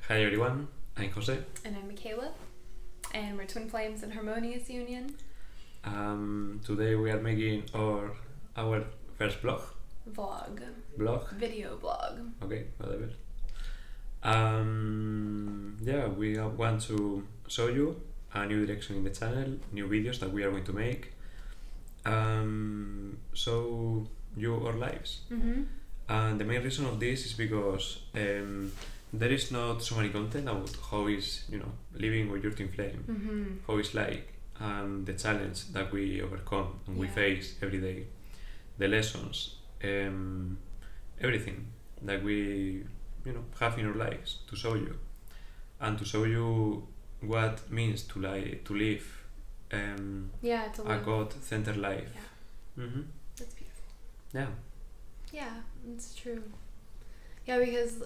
Hi everyone, I'm Jose. And I'm Michaila, and we're twin flames in Harmonious Union. Today we are making our first Blog. Video blog. Okay, whatever. We want to show you a new direction in the channel, new videos that we are going to make. Show you our lives. Mm-hmm. And the main reason of this is because there is not so much content about how is living with your twin flame, Mm-hmm. how is like the challenge that we overcome and we face every day, the lessons, everything that we have in our lives to show you, and to show you what it means to live a God-centered life. Yeah. Mm-hmm. That's beautiful. Yeah. Yeah, it's true. Yeah, because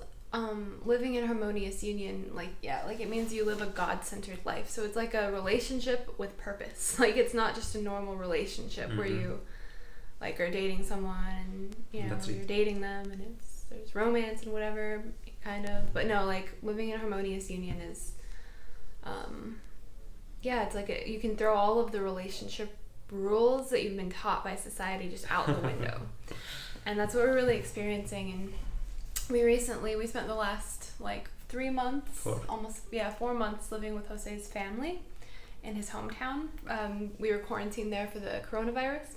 living in Harmonious Union, it means you live a God-centered life. So it's like a relationship with purpose. Like, it's not just a normal relationship where you are dating someone and you're dating them and there's romance and whatever, kind of. But no, living in Harmonious Union is it's like you can throw all of the relationship rules that you've been taught by society just out the window. And that's what we're really experiencing. And we spent the last 3 months, 4 months living with Jose's family in his hometown. We were quarantined there for the coronavirus.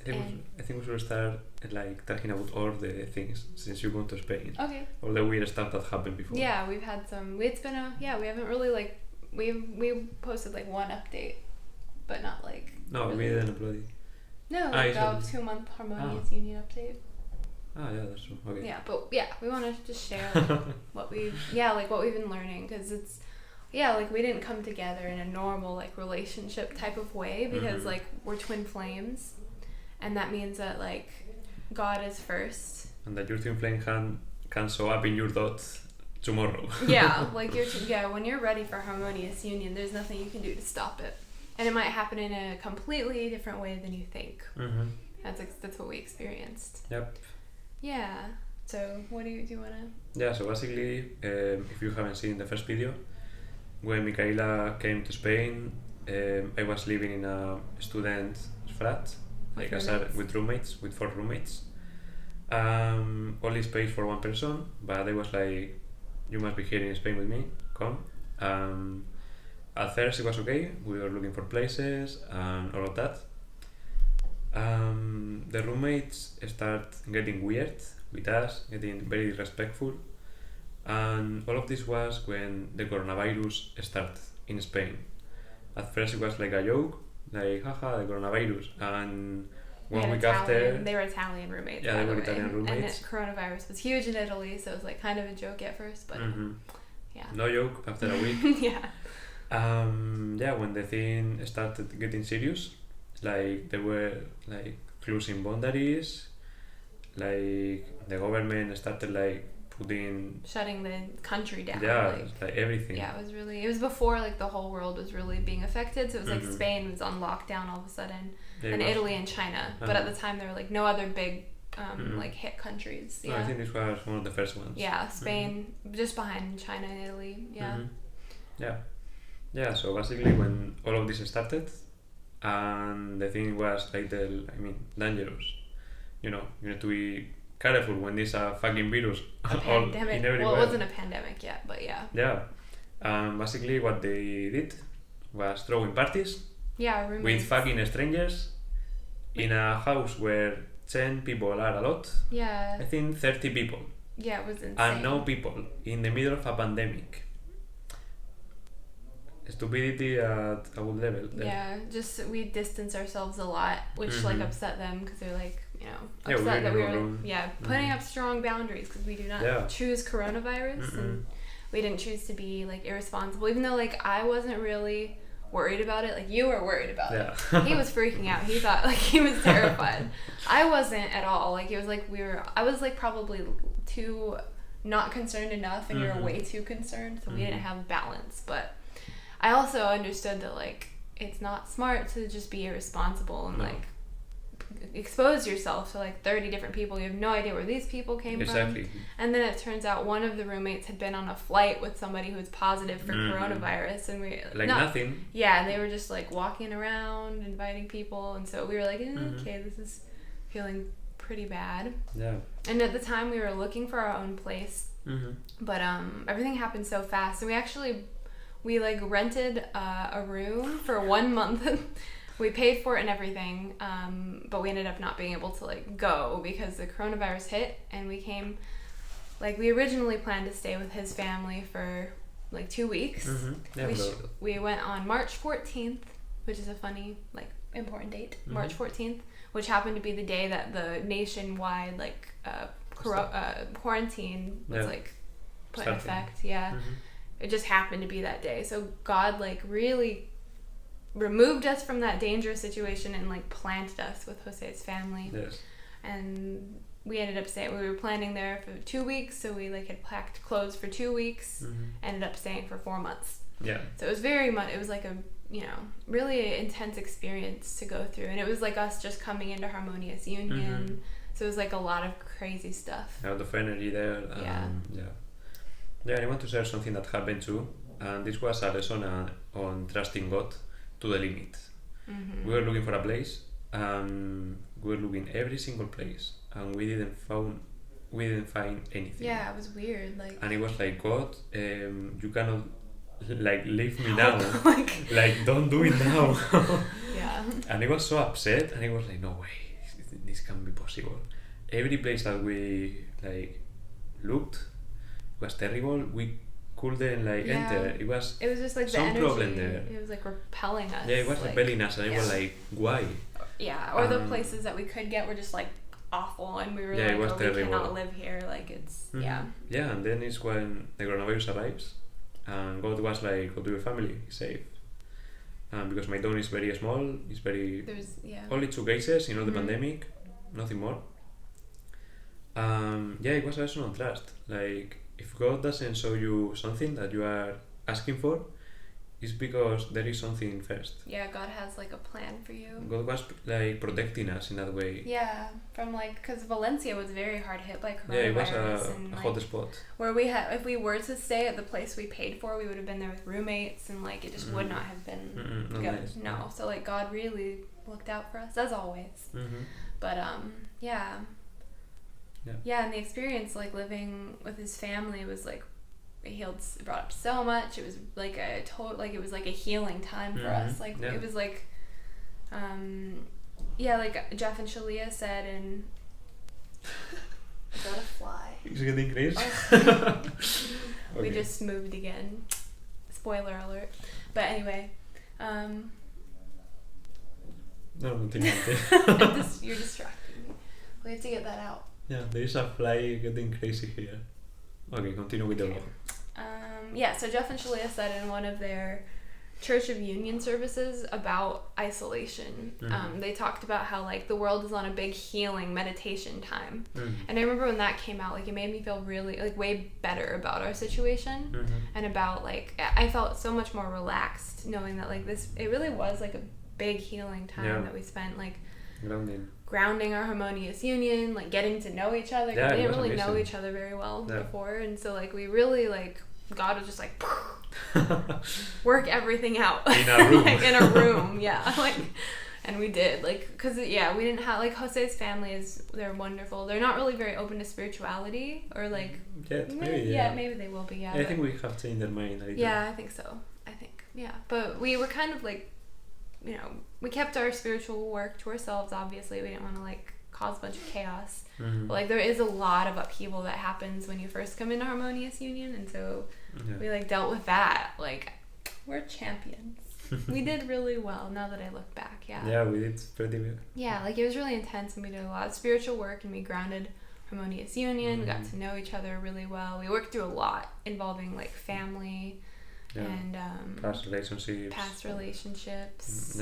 I think we should start talking about all the things since you went to Spain. Okay. All the weird stuff that happened before. Yeah, we've had some. We haven't really we posted one update, but not No, really. we didn't upload it. No, a 2-month Harmonious Union update. Yeah, that's true. Okay. Yeah, but we want to just share what we've been learning, because it's we didn't come together in a normal relationship type of way, because we're twin flames, and that means that God is first, and that your twin flame can show up in your dot tomorrow. when you're ready for Harmonious Union, there's nothing you can do to stop it, and it might happen in a completely different way than you think. That's what we experienced. Yep. Yeah. So what do you want to? Yeah. So basically, if you haven't seen the first video, when Michaila came to Spain, I was living in a student flat, with roommates, with 4 roommates. Only space for one person, but I was like, you must be here in Spain with me. Come. At first it was okay. We were looking for places and all of that. The roommates start getting weird with us, getting very disrespectful, and all of this was when the coronavirus started in Spain. At first it was like a joke, haha, the coronavirus, and 1 week after... They were Italian roommates. Yeah, they were Italian roommates. And coronavirus was huge in Italy, so it was kind of a joke at first, but no joke after a week. When the thing started getting serious, they were closing boundaries, the government started shutting the country down. Everything. Yeah, it was before the whole world was really being affected, so it was Spain was on lockdown all of a sudden, and Italy and China, but at the time there were no other big hit countries. No, I think this was one of the first ones. Yeah, Spain just behind China and Italy. So basically when all of this started, and the thing was dangerous, you need to be careful when there's a fucking virus. A pandemic. Well, it wasn't a pandemic yet, but basically what they did was throwing parties with fucking strangers in a house where 10 people are a lot. I think 30 people. Yeah, it was insane. And no people in the middle of a pandemic. Stupidity at a good level there. Yeah, just we distance ourselves a lot, which upset them, because they're upset that we were putting up strong boundaries, because we do not choose coronavirus, and we didn't choose to be irresponsible, even though I wasn't really worried about it. You were worried about it. He was freaking out. He thought he was terrified. I wasn't at all. It was I was probably too not concerned enough, and you were way too concerned, so we didn't have balance. But I also understood that it's not smart to just be irresponsible and expose yourself to like 30 different people. You have no idea where these people came from. And then it turns out one of the roommates had been on a flight with somebody who was positive for coronavirus, and we nothing. Yeah, and they were just like walking around inviting people, and so we were like, okay, this is feeling pretty bad. Yeah. And at the time we were looking for our own place, but everything happened so fast, and we like rented a room for 1 month. We paid for it and everything, but we ended up not being able to like go because the coronavirus hit, and we came, like we originally planned to stay with his family for like 2 weeks. We went on March 14th, which is a funny, like important date, March 14th, which happened to be the day that the nationwide like quarantine was like put in effect. It just happened to be that day, so God like really removed us from that dangerous situation and like planted us with Jose's family. And we ended up staying, we were planning there for 2 weeks, so we like had packed clothes for 2 weeks, ended up staying for 4 months. So it was it was like a, you know, really intense experience to go through, and it was like us just coming into Harmonious Union, so it was like a lot of crazy stuff. A lot of energy there. I want to share something that happened too, and this was a lesson on trusting God to the limit. We were looking for a place, and we were looking every single place, and we didn't find anything. Yeah, it was weird. Like, and it was like, God, you cannot like leave me now. Like don't do it now. And he was so upset, and he was like, no way, this can't be possible. Every place that we like looked was terrible. We couldn't like enter. It was just like some the energy, problem there. It was like repelling us. It was repelling us, and it was like, why? Or the places that we could get were just like awful, and we were like, we cannot live here. Like it's and then it's when the coronavirus arrives, and God was like, go to your family, he's safe. Because my town is very small, there's only 2 cases in all the pandemic, nothing more. It was a lesson on trust. Like, if God doesn't show you something that you are asking for, it's because there is something first. Yeah, God has like a plan for you. God was like protecting us in that way. Yeah, from like, because Valencia was very hard hit by coronavirus. Yeah, it was a hot spot. Where if we were to stay at the place we paid for, we would have been there with roommates, and like it just would not have been good. Nice. No, so like God really looked out for us as always. But and the experience like living with his family was like, it brought up so much. It was like it was like a healing time for us. Like it was like like Jeff and Shalia said, and I got a fly. It's getting crazy. We just moved again. Spoiler alert. But anyway, no, you're distracting me. We have to get that out. Yeah, there is a fly getting crazy here. Okay, continue with the vlog. So Jeff and Shalia said in one of their Church of Union services about isolation, they talked about how like the world is on a big healing meditation time. And I remember when that came out, like it made me feel really like way better about our situation, and about like I felt so much more relaxed knowing that like it really was like a big healing time that we spent like grounding our Harmonious Union, like getting to know each other. We didn't really know each other very well before, and so like we really like God was just like work everything out in a room. like, in a room, and we did because we didn't have like Jose's family they're wonderful. They're not really very open to spirituality or like maybe they will be. I think we have changed their mind. I think so. But we were kind of like, you know, we kept our spiritual work to ourselves. Obviously, we didn't want to like cause a bunch of chaos. But like there is a lot of upheaval that happens when you first come into Harmonious Union, and so we like dealt with that. Like we're champions. We did really well now that I look back. We did pretty good. Like it was really intense, and we did a lot of spiritual work, and we grounded Harmonious Union. We got to know each other really well. We worked through a lot involving like family and past relationships.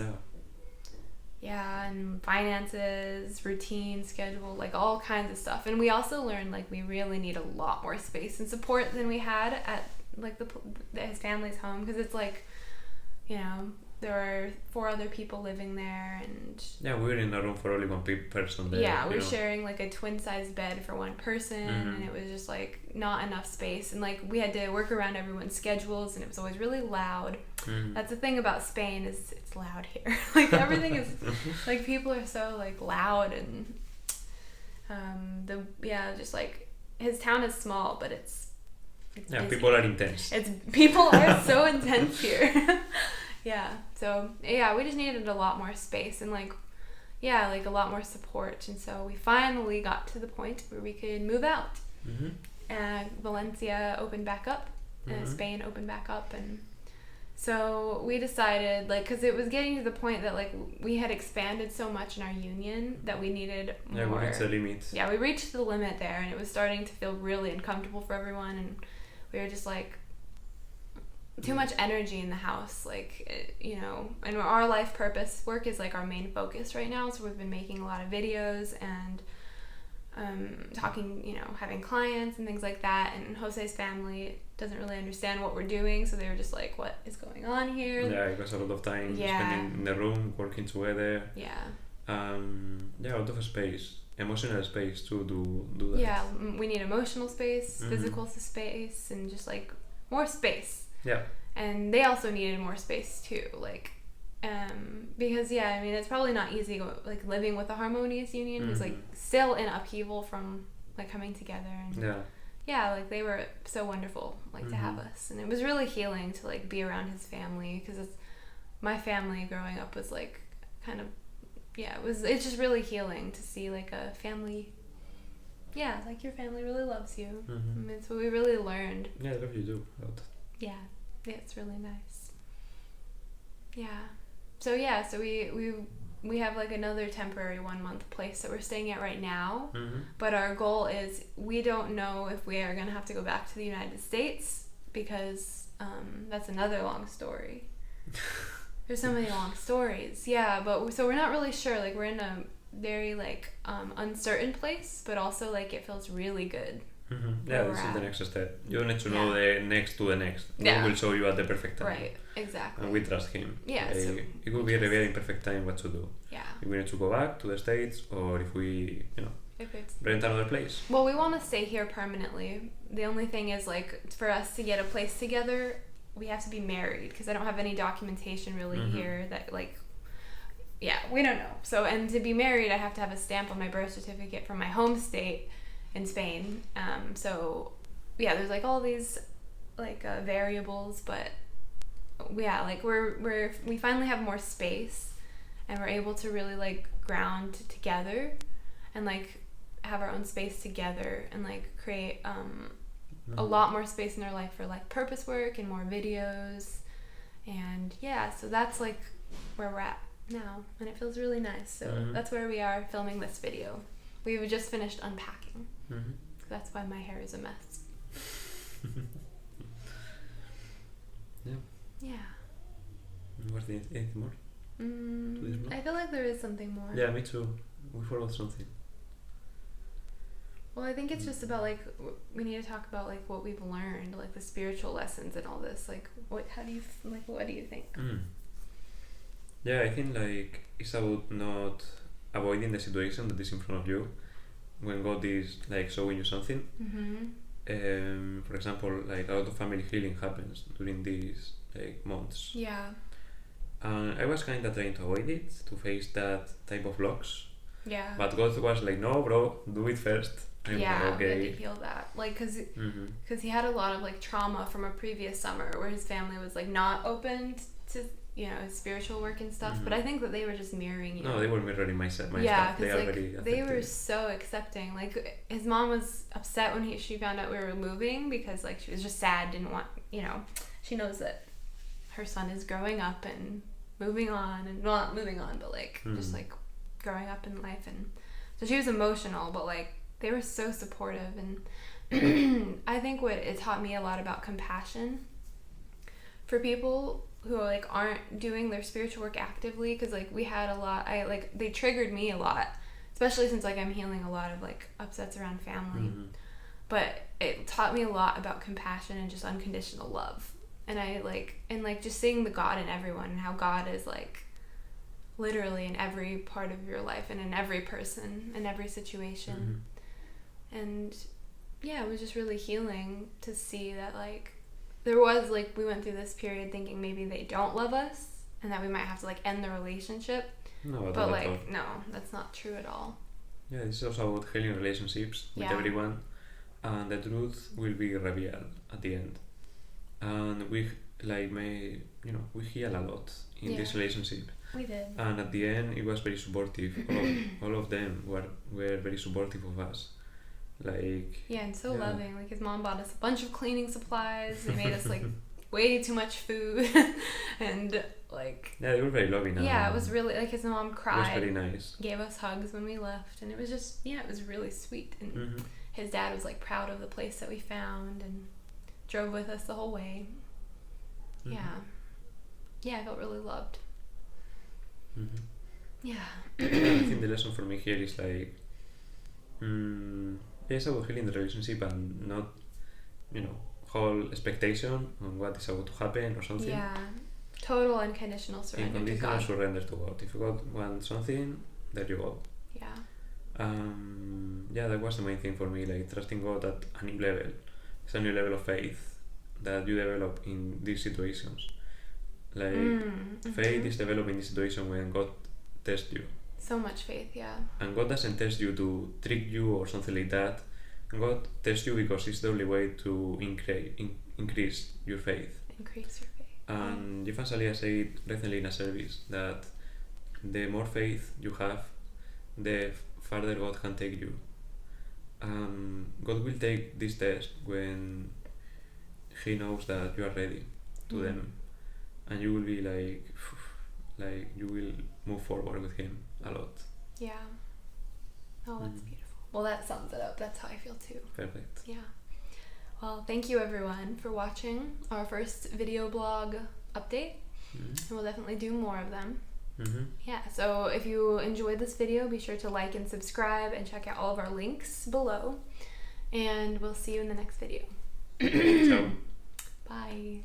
And finances, routine, schedule, like all kinds of stuff. And we also learned like we really need a lot more space and support than we had at like his family's home, because it's like, you know, there were 4 other people living there, and we were in a room for only one person there. Yeah, we were sharing like a twin-sized bed for one person, and it was just like not enough space, and like we had to work around everyone's schedules, and it was always really loud. That's the thing about Spain, is it's loud here. Like everything is like, people are so like loud, and just like his town is small, but it's busy. People are intense. People are so intense here. So we just needed a lot more space, and like a lot more support, and so we finally got to the point where we could move out. And Valencia opened back up, and Spain opened back up, and so we decided, like, because it was getting to the point that like we had expanded so much in our union that we needed more. We reached the limit. We reached the limit there, and it was starting to feel really uncomfortable for everyone, and we were just like, too much energy in the house, like, and our life purpose work is like our main focus right now, so we've been making a lot of videos and talking, having clients and things like that, and Jose's family doesn't really understand what we're doing, so they were just like, what is going on here? It was a lot of time spending in the room, working together. A lot of space, emotional space to do that. We need emotional space, physical space, and just like more space. And they also needed more space too, like, because it's probably not easy like living with a Harmonious Union who's like still in upheaval from like coming together, and like they were so wonderful, like to have us, and it was really healing to like be around his family, because my family growing up was like kind of it's just really healing to see like a family, like your family really loves you. It's what we really learned. I love you too. It's really nice. So we have like another temporary 1-month place that we're staying at right now, but our goal is, we don't know if we are going to have to go back to the United States, because that's another long story. There's so many long stories. But so we're not really sure, like we're in a very like uncertain place, but also like it feels really good. This is the next step. You don't need to know the next to the next. God will show you at the perfect time. Right, exactly. And we trust him. So it will be revealed in perfect time what to do. If we need to go back to the States, or if we, if it's rent another place. Well, we want to stay here permanently. The only thing is, like, for us to get a place together, we have to be married, because I don't have any documentation really here that, like, we don't know. So, and to be married, I have to have a stamp on my birth certificate from my home state in Spain. There's like all these like variables, but like we finally have more space, and we're able to really like ground together, and like have our own space together, and like create a lot more space in our life for like purpose work and more videos, and so that's like where we're at now, and it feels really nice. So that's where we are filming this video. We've just finished unpacking. That's why my hair is a mess. Was there anything more? I feel like there is something more. Me too. We forgot something. Well, I think it's just about like, we need to talk about like what we've learned, like the spiritual lessons and all this. Like, what do you think? I think like it's about not avoiding the situation that is in front of you when God is like showing you something. For example, like a lot of family healing happens during these like months. I was kind of trying to avoid it, to face that type of blocks. But God was like, no, bro, do it first. We had to heal that, like, cause he had a lot of like trauma from a previous summer where his family was like not open to his spiritual work and stuff. But I think that they were just mirroring you. No, they were mirroring my stuff. They were so accepting. Like, his mom was upset when she found out we were moving, because like she was just sad, didn't want, she knows that her son is growing up and moving on, and well, not moving on, but like just like growing up in life, and so she was emotional, but like they were so supportive. And I think what it taught me a lot about compassion for people who like aren't doing their spiritual work actively, because like we had a lot, they triggered me a lot, especially since like I'm healing a lot of like upsets around family. But it taught me a lot about compassion and just unconditional love, And I like, and like just seeing the God in everyone and how God is like literally in every part of your life and in every person, in every situation. And yeah, it was just really healing to see that like there was like, we went through this period thinking maybe they don't love us and that we might have to like end the relationship. No, but like no, that's not true at all. Yeah, it's also about healing relationships with everyone, and the truth will be revealed at the end. And we we heal a lot in this relationship. We did. And at the end, it was very supportive. all of them were very supportive of us. Like and so loving. Like his mom bought us a bunch of cleaning supplies. They made us like way too much food, and like they were very loving. Yeah, it was really like his mom cried. It was very nice. Gave us hugs when we left, and it was just it was really sweet. And his dad was like proud of the place that we found and drove with us the whole way. I felt really loved. I think the lesson for me here is like it's about healing the relationship and not whole expectation on what is about to happen or something. Total unconditional surrender to God. Surrender to God. If God wants something, there you go. That was the main thing for me, like trusting God at a new level. It's a new level of faith that you develop in these situations. Like faith is developed in this situation when God tests you. So much faith, And God doesn't test you to trick you or something like that. God tests you because it's the only way to increase your faith. Increase your faith. And Jeff and Salia said recently in a service that the more faith you have, the farther God can take you. God will take this test when He knows that you are ready to them, and you will be like you will move forward with Him a lot. Oh, that's beautiful. Well, that sums it up. That's how I feel too. Perfect. Well, thank you everyone for watching our first video blog update. And we'll definitely do more of them. So if you enjoyed this video, be sure to like and subscribe and check out all of our links below. And we'll see you in the next video. Ciao. Bye.